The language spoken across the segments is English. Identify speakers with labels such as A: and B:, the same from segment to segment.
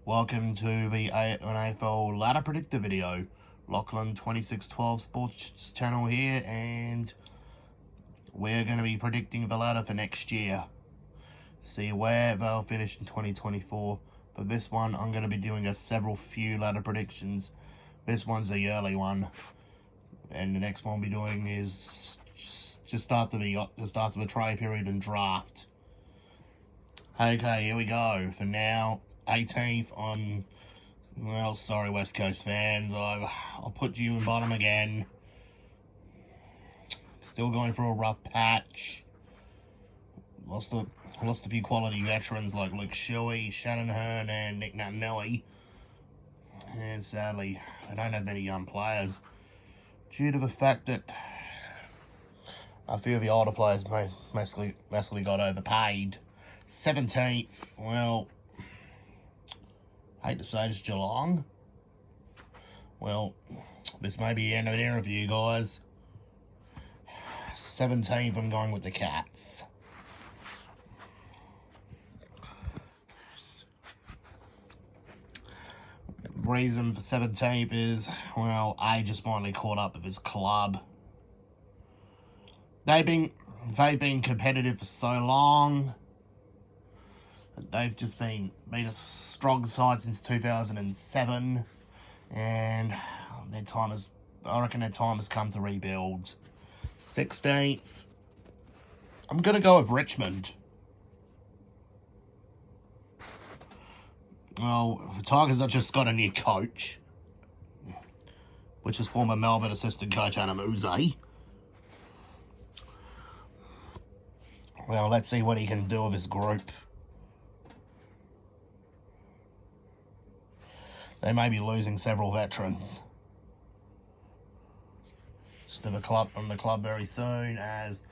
A: Welcome to the AFL Ladder Predictor video. Lachlan 2612 Sports Channel here, and we're going to be predicting the ladder for next year. See where they'll finish in 2024. For this one, I'm going to be doing a few ladder predictions. This one's the early one, and the next one we'll be doing is just after the trade period and draft. Okay, here we go. For now, 18th on, well, sorry West Coast fans, I'll put you in bottom again. Still going through a rough patch. Lost a few quality veterans like Luke Shuey, Shannon Hearn, and Nick Nutnelly. And sadly, I don't have many young players, due to the fact that a few of the older players massively got overpaid. 17th, well, hate to say this, Geelong. Well, this may be the end of the interview, guys. 17th, I'm going with the Cats. Reason for 17th is, well, age has finally caught up with his club. They've been competitive for so long. They've just been a strong side since 2007, and I reckon their time has come to rebuild. 16th, I'm going to go with Richmond. Well, the Tigers have just got a new coach, which is former Melbourne assistant coach Anna Muse. Well, let's see what he can do with his group. They may be losing several veterans to the club very soon, as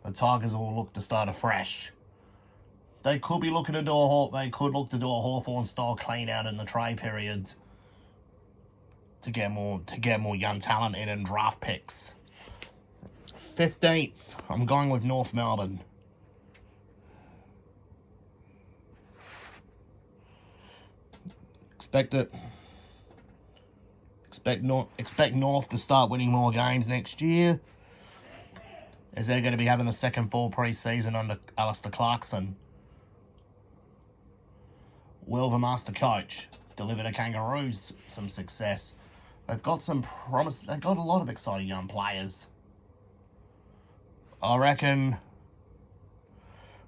A: the Tigers will look to start afresh. They could look to do a Hawthorn style clean out in the trade period to get more young talent in and draft picks. 15th, I'm going with North Melbourne. Expect North to start winning more games next year, as they're going to be having the second full pre-season under Alistair Clarkson. Will the master coach deliver the Kangaroos some success? They've got some promise. They've got a lot of exciting young players. I reckon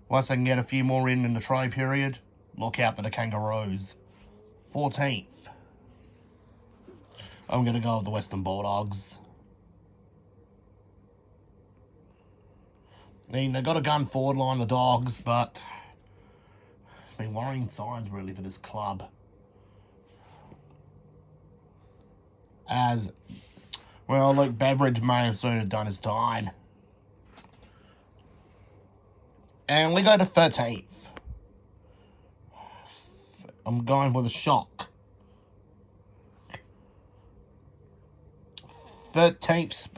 A: once they can get a few more in the trade period, look out for the Kangaroos. 14th, I'm going to go with the Western Bulldogs. I mean, they've got a gun forward line, the Dogs, but it's been worrying signs really for this club. As, well, Luke Beveridge may have soon have done his time. And we go to 13th. I'm going with a shock. 13th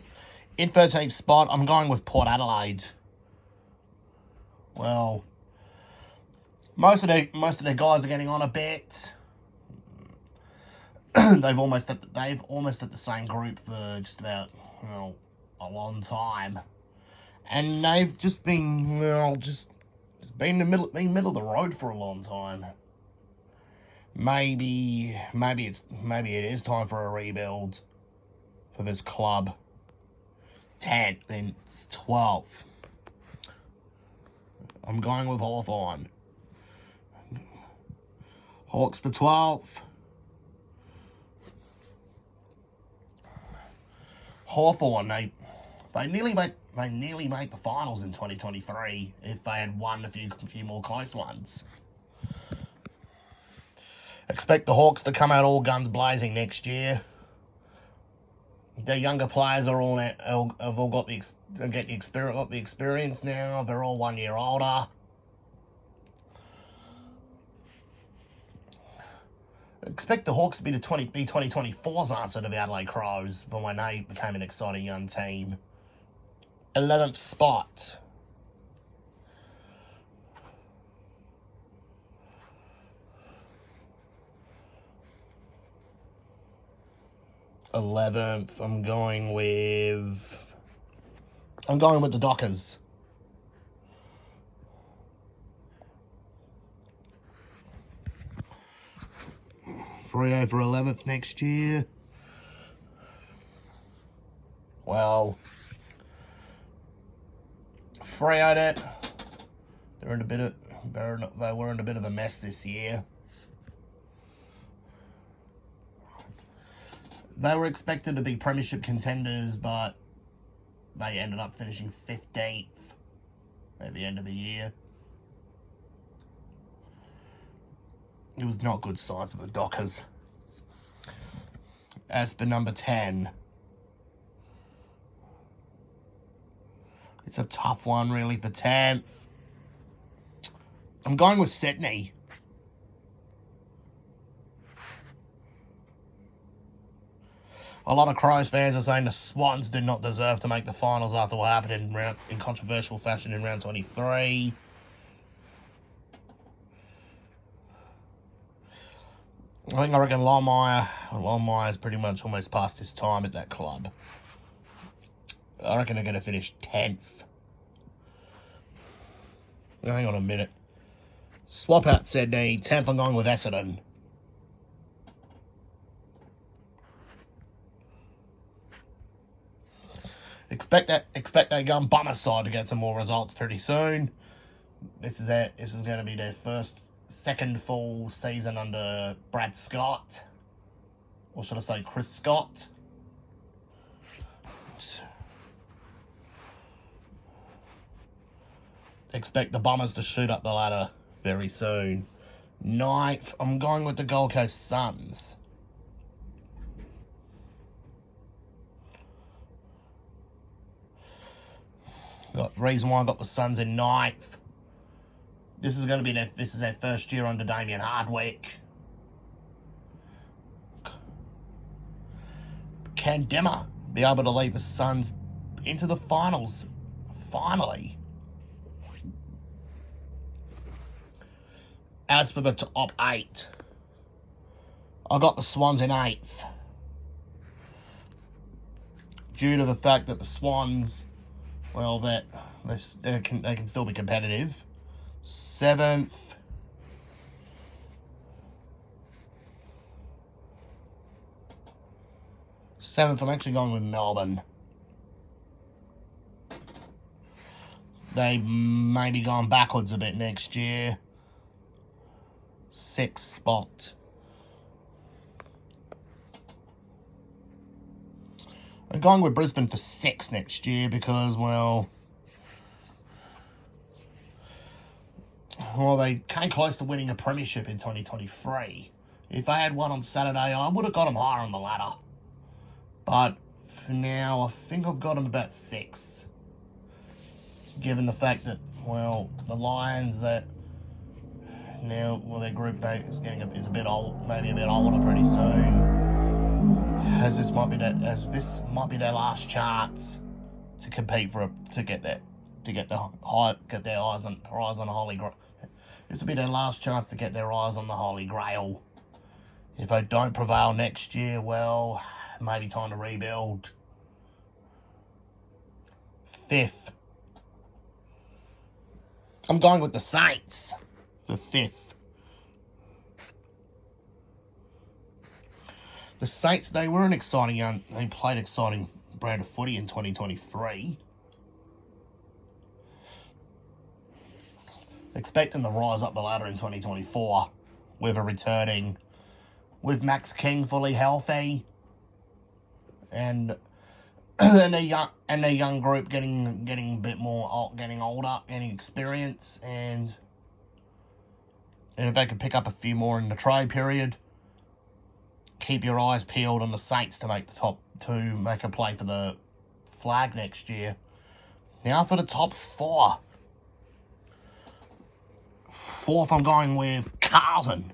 A: spot, I'm going with Port Adelaide. Well, most of their guys are getting on a bit. they've almost had the same group for just about, well, a long time, and they've just been, well, just been middle of the road for a long time. Maybe it is time for a rebuild for this club. 10th and 12th. I'm going with Hawthorn. Hawks for 12th. Hawthorn, they nearly make the finals in 2023 if they had won a few more close ones. Expect the Hawks to come out all guns blazing next year. Their younger players have all got the experience now. They're all 1 year older. Expect the Hawks to be 2024's answer to the Adelaide Crows, but when they became an exciting young team. 11th spot. 11th, I'm going with the Dockers. Freo for 11th next year. Well, Freo they were in a bit of a mess this year. They were expected to be premiership contenders, but they ended up finishing 15th at the end of the year. It was not good signs for the Dockers. As for number 10, it's a tough one really for 10th. I'm going with Sydney. A lot of Crows fans are saying the Swans did not deserve to make the finals after what happened in controversial fashion in round 23. I reckon Longmire's pretty much almost past his time at that club. I reckon they're going to finish 10th. Hang on a minute. Swap out Sydney. 10th, I'm going with Essendon. Expect that gun Bummer side to get some more results pretty soon. This is it. This is going to be their second full season under Brad Scott, or should I say Chris Scott. Expect the Bombers to shoot up the ladder very soon. 9th, I'm going with the Gold Coast Suns. The reason why I got the Suns in 9th. This is going to be their first year under Damien Hardwick. Can Dimmer be able to lead the Suns into the finals? Finally. As for the top 8, I got the Swans in 8th. Due to the fact that the Swans, well, they can still be competitive. 7th. I'm actually going with Melbourne. They may be going backwards a bit next year. 6th spot. I'm going with Brisbane for 6 next year because, well, they came close to winning a premiership in 2023. If I had one on Saturday, I would have got them higher on the ladder. But for now, I think I've got them about 6. Given the fact that, well, the Lions that now, well, their group is a bit old, maybe a bit older pretty soon. As this might be their last chance to compete to get their eyes on the Holy Grail. This will be their last chance to get their eyes on the Holy Grail. If they don't prevail next year, well, maybe time to rebuild. 5th. I'm going with the Saints for 5th. The Saints, they played exciting brand of footy in 2023. Expect them to rise up the ladder in 2024 with Max King fully healthy and their young group getting a bit more, getting older, getting experience, and if they could pick up a few more in the trade period, keep your eyes peeled on the Saints to make make a play for the flag next year. Now for the top 4. 4th, I'm going with Carlton.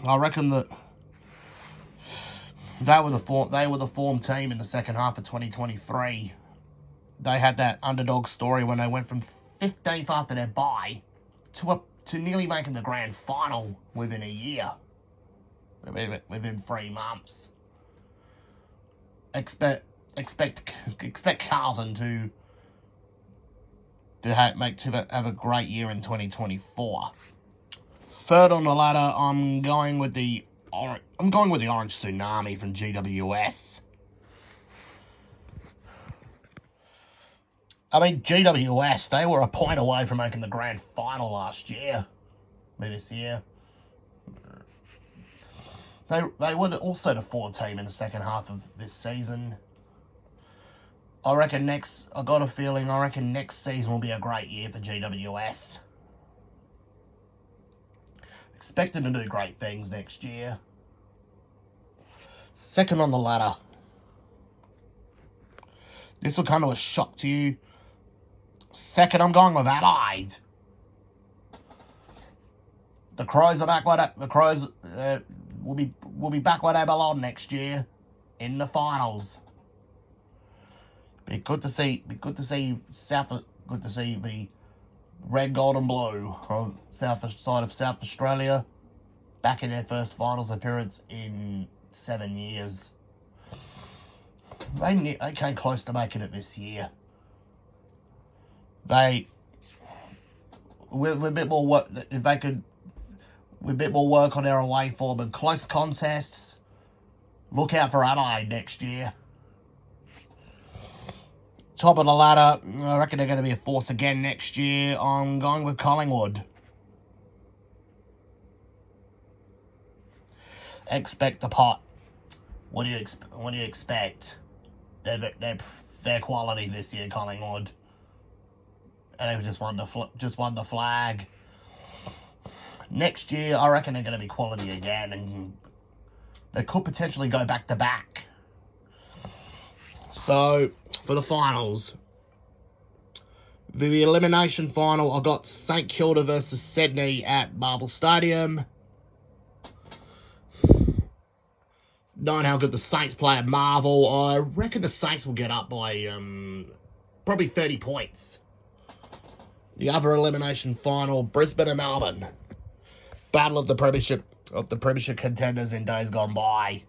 A: I reckon that they were the form team in the second half of 2023. They had that underdog story when they went from 15th after their bye to to nearly making the grand final within a year. Within 3 months. Expect Carlson to have a great year in 2024. Third on the ladder, I'm going with the Orange Tsunami from GWS. I mean, GWS, they were a point away from making the grand final last year. This year. They were also the 4th team in the second half of this season. I got a feeling next season will be a great year for GWS. Expecting to do great things next year. Second on the ladder. This will come to a shock to you. Second, I'm going with Adelaide. The Crows are back. The Crows will be back where they belong next year in the finals. Be good to see the red, gold, and blue on south side of South Australia back in their first finals appearance in 7 years. They came close to making it this year. With a bit more work, if they could, with a bit more work on their away form and close contests, look out for Adelaide next year. Top of the ladder, I reckon they're going to be a force again next year. I'm going with Collingwood. Expect the pot. What do you expect? Their quality this year, Collingwood. And they just won the flag. Next year, I reckon they're going to be quality again, and they could potentially go back to back. So, for the finals, the elimination final, I got St Kilda versus Sydney at Marvel Stadium. Knowing how good the Saints play at Marvel, I reckon the Saints will get up by probably 30 points. The other elimination final, Brisbane and Melbourne. Battle of the premiership contenders in days gone by.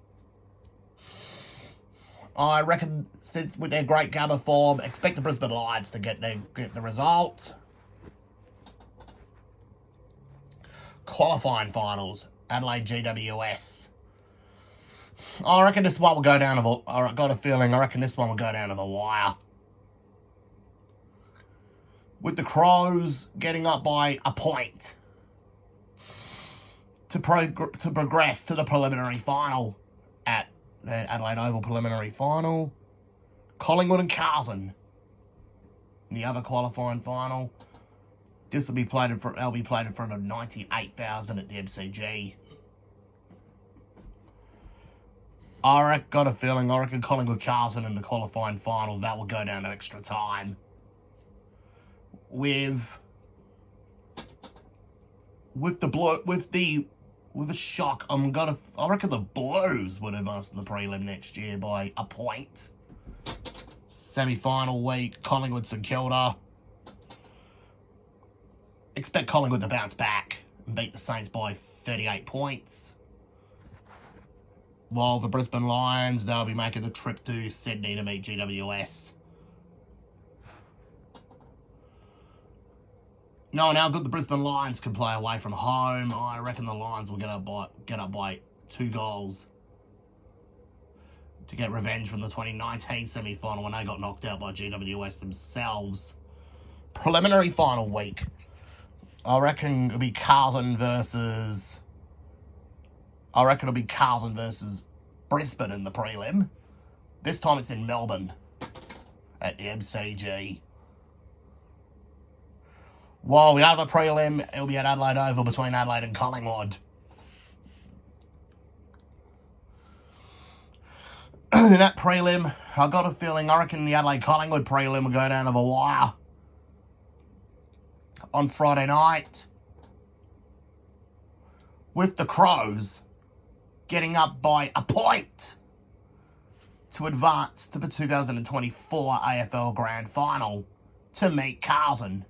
A: I reckon, since with their great gamma form, expect the Brisbane Lions to get the result. Qualifying finals, Adelaide GWS. I reckon this one will go down to the... I got a feeling, I reckon this one will go down to the wire. With the Crows getting up by a point to progress to the preliminary final at Adelaide Oval preliminary final. Collingwood and Carlton in the other qualifying final. This will be played in front. They'll be played in front of 98,000 at the MCG. Got a feeling. I reckon Collingwood Carlton in the qualifying final, that will go down to extra time. With the shock, I reckon the Blues would advance to the prelim next year by a point. Semi-final week, Collingwood St Kilda. Expect Collingwood to bounce back and beat the Saints by 38 points. While the Brisbane Lions, they'll be making the trip to Sydney to meet GWS. Knowing how good the Brisbane Lions can play away from home, I reckon the Lions will get up by 2 goals to get revenge from the 2019 semi-final when they got knocked out by GWS themselves. Preliminary final week, I reckon it'll be Carlton versus Brisbane in the prelim. This time it's in Melbourne at the MCG. While the other prelim, it'll be at Adelaide Oval between Adelaide and Collingwood. In that prelim, I got a feeling, I reckon the Adelaide Collingwood prelim will go down to the wire on Friday night, with the Crows getting up by a point to advance to the 2024 AFL Grand Final to meet Carlton,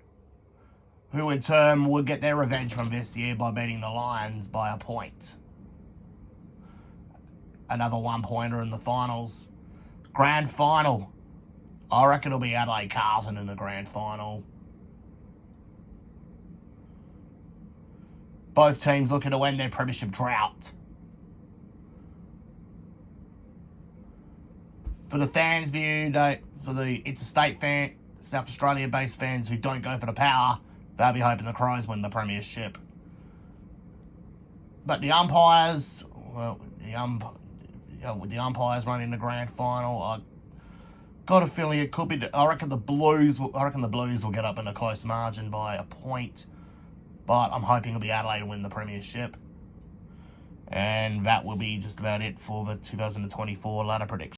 A: who in turn would get their revenge from this year by beating the Lions by a point. Another one-pointer in the finals. Grand final. I reckon it'll be Adelaide Carlton in the grand final. Both teams looking to end their premiership drought. For the fans' view, for the interstate fan, South Australia-based fans who don't go for the power, they'll be hoping the Crows win the premiership. But the umpires, well, with the umpires running the grand final, I got a feeling it could be. I reckon the Blues will get up in a close margin by a point. But I'm hoping it'll be Adelaide to win the premiership. And that will be just about it for the 2024 ladder prediction.